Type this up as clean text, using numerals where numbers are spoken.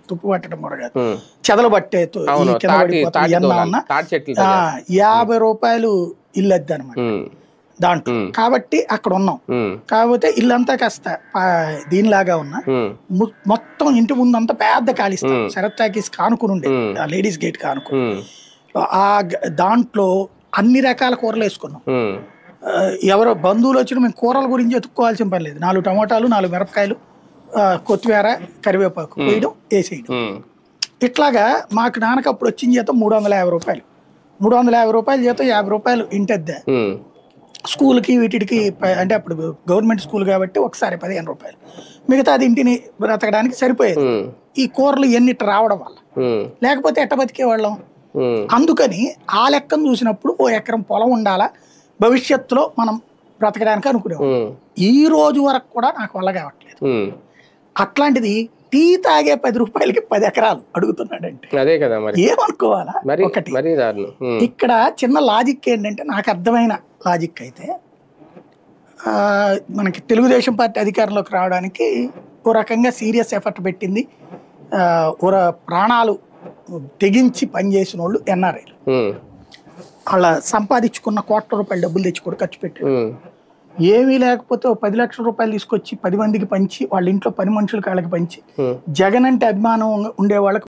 తుప్పు పట్టడం కూడా కాదు, చెదలు పట్టే కింద పడిపోతాయి ఎన్నా ఉన్నా 50 రూపాయలు ఇల్లు అద్దె అనమాట దాంట్లో. కాబట్టి అక్కడ ఉన్నాం. కాకపోతే ఇల్లంతా కాస్త దీనిలాగా ఉన్నా మొత్తం ఇంటి ముందు అంతా పెద్ద ఖాళీస్తాం, శరత్ టాకీస్ కానుకుని ఉండే ఆ లేడీస్ గేట్ కానుకుని. ఆ దాంట్లో అన్ని రకాల కూరలు వేసుకున్నాం. ఎవరో బంధువులు వచ్చినా మేము కూరల గురించి ఎత్తుక్కోవాల్సిన పని లేదు. 4 టమాటాలు, 4 మిరపకాయలు, కొత్తిమీర, కరివేపాకు వేయడం, వేసేయడం. ఇట్లాగా మాకు నాన్నకు అప్పుడు వచ్చిన జీతం 350 రూపాయలు. 350 రూపాయల జీతం 50 రూపాయలు ఇంటద్దే, స్కూల్కి వీటికి అంటే అప్పుడు గవర్నమెంట్ స్కూల్ కాబట్టి ఒకసారి 15 రూపాయలు, మిగతా అది ఇంటిని బ్రతకడానికి సరిపోయేది. ఈ కూరలు ఎన్నిటి రావడం వల్ల, లేకపోతే ఎట్ట బతికేవాళ్ళం. అందుకని ఆ లెక్కను చూసినప్పుడు ఓ ఎకరం పొలం ఉండాలా భవిష్యత్తులో మనం బ్రతకడానికి అనుకునేవాళ్ళం. ఈ రోజు వరకు కూడా నాకు వల్ల కావట్లేదు. అట్లాంటిది టీ తాగే 10 రూపాయలకి 10 ఎకరాలు అడుగుతున్నాడంటే అదే కదా ఏమనుకోవాలా. ఒకటి ఇక్కడ చిన్న లాజిక్ ఏంటంటే, నాకు అర్థమైన లాజిక్ అయితే, మనకి తెలుగుదేశం పార్టీ అధికారంలోకి రావడానికి ఓ రకంగా సీరియస్ ఎఫర్ట్ పెట్టింది, ఓ ప్రాణాలు తెగించి పనిచేసిన వాళ్ళు ఎన్ఆర్ఐలు. వాళ్ళ సంపాదించుకున్న కోట్ల రూపాయలు డబ్బులు తెచ్చి కూడా ఖర్చు పెట్టారు. ఏమీ లేకపోతే 10 లక్షల రూపాయలు తీసుకొచ్చి 10 మందికి పంచి, వాళ్ళ ఇంట్లో 10 మనుషుల కాళ్ళకి పంచి, జగన్ అంటే అభిమానం ఉండే వాళ్ళకి